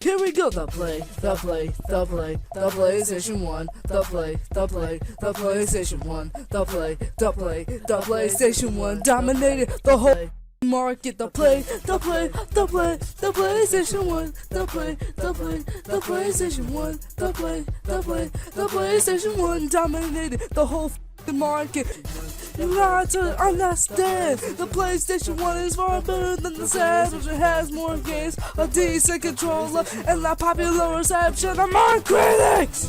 Here we go, the PlayStation 1, the PlayStation 1, the PlayStation 1 dominated the whole market, the PlayStation 1, the PlayStation 1, the PlayStation 1 dominated the whole market. You got to understand, the PlayStation 1 is far better than the Savage. It has more games, a decent controller, and a popular reception among critics.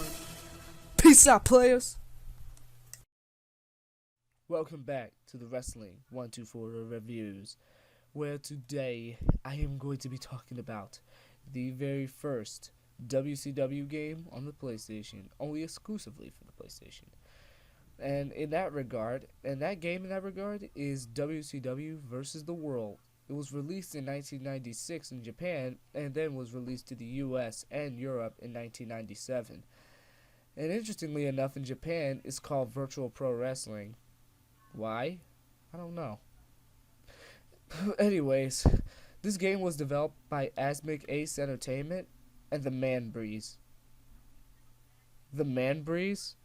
Peace out, players. Welcome back to the Wrestling 124 reviews, where today I am going to be talking about the very first WCW game on the PlayStation, only exclusively for the PlayStation. And that game is WCW versus the World. It was released in 1996 in Japan, and then was released to the US and Europe in 1997. And interestingly enough, in Japan, it's called Virtual Pro Wrestling. Why? I don't know. Anyways, this game was developed by Asmic Ace Entertainment and The Man Breeze. The Man Breeze?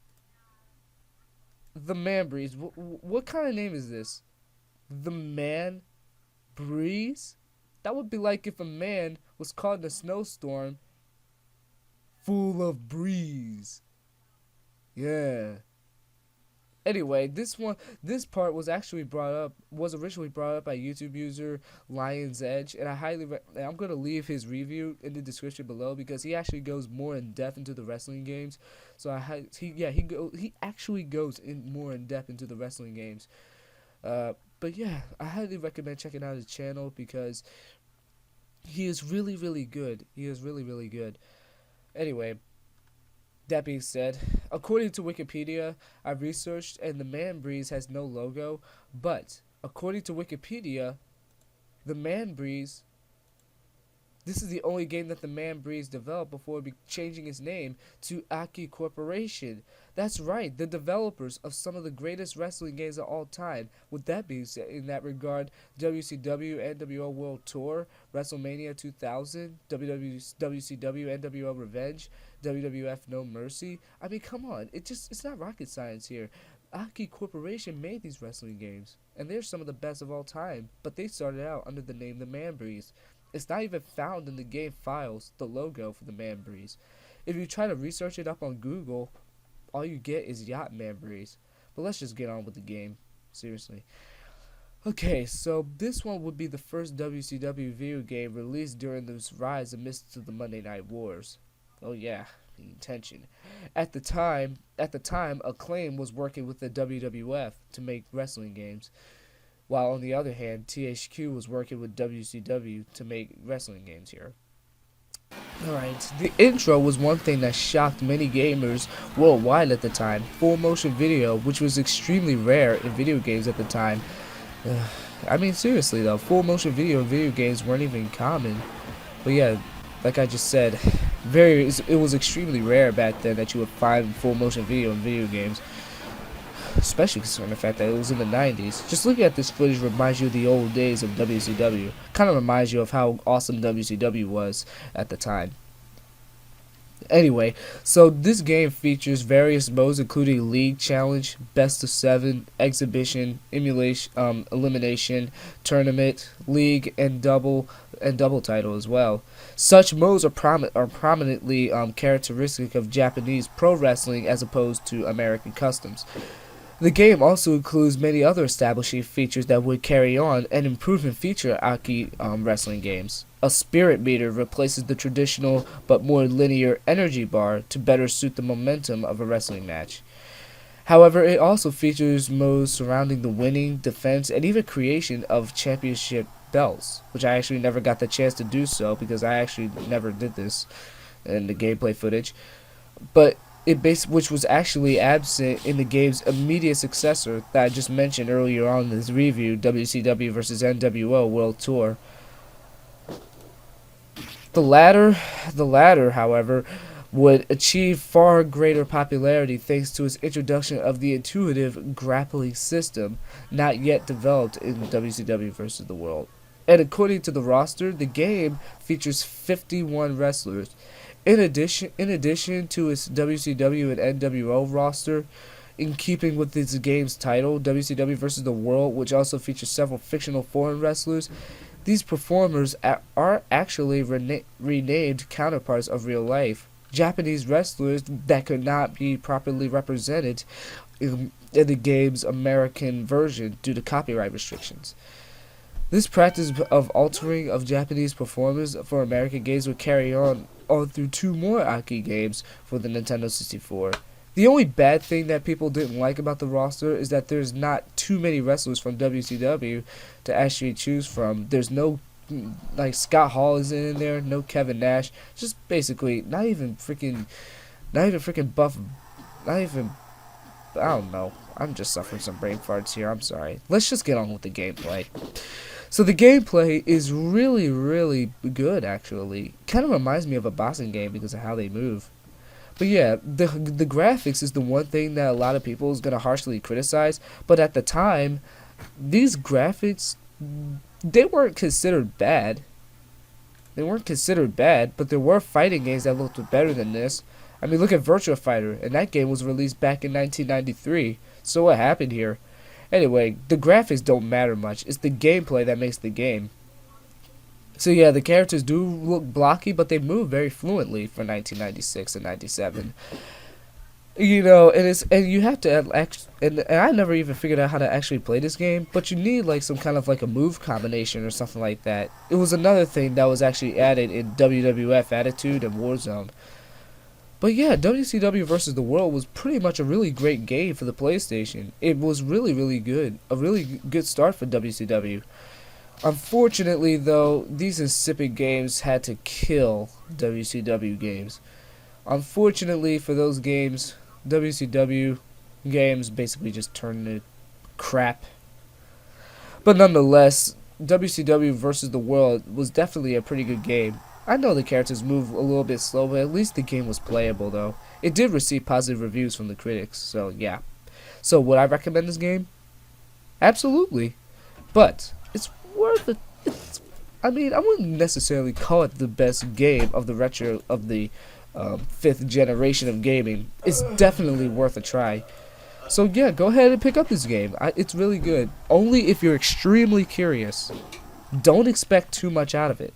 The Man Breeze. What kind of name is this? The Man Breeze? That would be like if a man was caught in a snowstorm full of breeze. Yeah. Anyway, this part was originally brought up by YouTube user Lion's Edge, and I'm gonna leave his review in the description below because he actually goes more in depth into the wrestling games. So he actually goes more in depth into the wrestling games. But yeah, I highly recommend checking out his channel because he is really good. He is really good. Anyway. That being said, according to Wikipedia, I researched and the Man Breeze has no logo, but according to Wikipedia, the Man Breeze, this is the only game that the Man Breeze developed before changing its name to Aki Corporation. That's right, the developers of some of the greatest wrestling games of all time. With that being said, in that regard, WCW NWO World Tour, WrestleMania 2000, WCW NWO Revenge, WWF No Mercy. I mean, come on, it's not rocket science here. Aki Corporation made these wrestling games, and they're some of the best of all time, but they started out under the name The Man Breeze. It's not even found in the game files, the logo for the Man Breeze. If you try to research it up on Google, all you get is Yacht Man Breeze. But let's just get on with the game. Seriously. Okay, so this one would be the first WCW video game released during this rise amidst the Monday Night Wars. Oh yeah, the intention. At the time, Acclaim was working with the WWF to make wrestling games, while on the other hand, THQ was working with WCW to make wrestling games here. Alright, the intro was one thing that shocked many gamers worldwide at the time. Full motion video, which was extremely rare in video games at the time. I mean, seriously though, full motion video in video games weren't even common. But yeah, like I just said, it was extremely rare back then that you would find full motion video in video games. Especially considering the fact that it was in the 90s. Just looking at this footage reminds you of the old days of WCW. Kind of reminds you of how awesome WCW was at the time. Anyway, so this game features various modes including League Challenge, Best of 7, Exhibition, Elimination, Tournament, League, and Double Title as well. Such modes are prominently characteristic of Japanese pro wrestling as opposed to American customs. The game also includes many other establishing features that would carry on and improve and feature Aki wrestling games. A spirit meter replaces the traditional but more linear energy bar to better suit the momentum of a wrestling match. However, it also features modes surrounding the winning, defense, and even creation of championship belts, which I actually never got the chance to do so because I actually never did this in the gameplay footage. But which was actually absent in the game's immediate successor that I just mentioned earlier on in this review, WCW vs NWO World Tour. The latter, however, would achieve far greater popularity thanks to its introduction of the intuitive grappling system, not yet developed in WCW vs. the World. And according to the roster, the game features 51 wrestlers. In addition to its WCW and NWO roster, in keeping with its game's title, WCW vs. the World, which also features several fictional foreign wrestlers, these performers are actually renamed counterparts of real life. Japanese wrestlers that could not be properly represented in the game's American version due to copyright restrictions. This practice of altering of Japanese performers for American games would carry on through two more Aki games for the Nintendo 64. The only bad thing that people didn't like about the roster is that there's not too many wrestlers from WCW to actually choose from. There's no, like, Scott Hall isn't in there, no Kevin Nash, just basically not even freaking buff, not even, I don't know. I'm just suffering some brain farts here, I'm sorry. Let's just get on with the gameplay. So the gameplay is really, really good, actually. Kind of reminds me of a boxing game because of how they move. But yeah, the graphics is the one thing that a lot of people is going to harshly criticize. But at the time, these graphics, they weren't considered bad. They weren't considered bad, but there were fighting games that looked better than this. I mean, look at Virtua Fighter, and that game was released back in 1993. So what happened here? Anyway, the graphics don't matter much. It's the gameplay that makes the game. So yeah, the characters do look blocky, but they move very fluently for 1996 and 97. You know, and you have to and I never even figured out how to actually play this game, but you need like some kind of like a move combination or something like that. It was another thing that was actually added in WWF Attitude and Warzone. But yeah, WCW vs. the World was pretty much a really great game for the PlayStation. It was really, really good. A really good start for WCW. Unfortunately, though, these insipid games had to kill WCW games. Unfortunately for those games, WCW games basically just turned into crap. But nonetheless, WCW vs. the World was definitely a pretty good game. I know the characters move a little bit slow, but at least the game was playable, though. It did receive positive reviews from the critics, so yeah. So would I recommend this game? Absolutely. But it's worth it. I mean, I wouldn't necessarily call it the best game of the fifth generation of gaming. It's definitely worth a try. So yeah, go ahead and pick up this game. It's really good. Only if you're extremely curious. Don't expect too much out of it.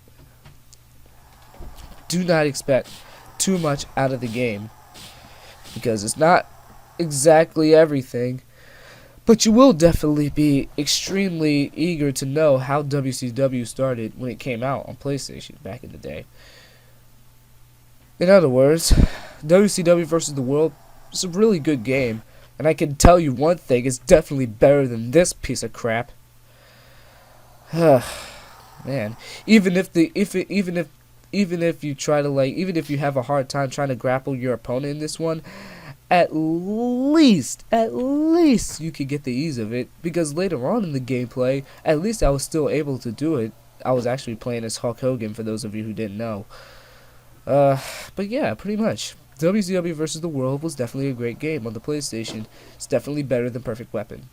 Do not expect too much out of the game, because it's not exactly everything. But you will definitely be extremely eager to know how WCW started when it came out on PlayStation back in the day. In other words, WCW vs. the World is a really good game, and I can tell you one thing: it's definitely better than this piece of crap. Man, even if you try to even if you have a hard time trying to grapple your opponent in this one, at least you could get the ease of it, because later on in the gameplay, at least I was still able to do it. I was actually playing as Hulk Hogan, for those of you who didn't know. But yeah, pretty much. WCW vs. the World was definitely a great game on the PlayStation. It's definitely better than Perfect Weapon.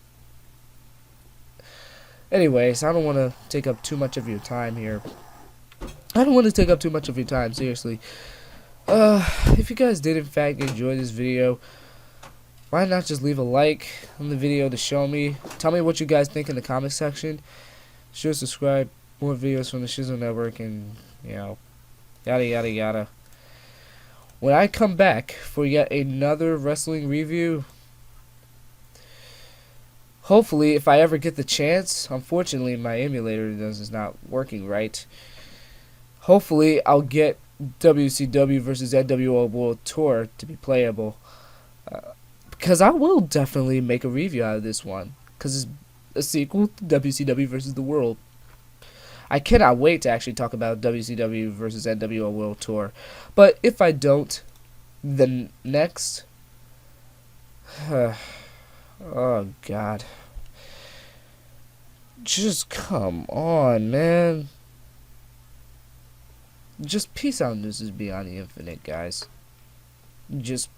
Anyways, I don't want to take up too much of your time here. Seriously. If you guys did in fact enjoy this video, why not just leave a like on the video to show me? Tell me what you guys think in the comment section. Sure, subscribe. More videos from the Shizzle Network, and, you know, yada yada yada. When I come back for yet another wrestling review, hopefully, if I ever get the chance, unfortunately my emulator is not working right. Hopefully, I'll get WCW vs. NWO World Tour to be playable. Because I will definitely make a review out of this one, because it's a sequel to WCW vs. the World. I cannot wait to actually talk about WCW vs. NWO World Tour. But if I don't, then next... oh, God. Just come on, man. Just peace out, and this is Beyond the Infinite, guys. Just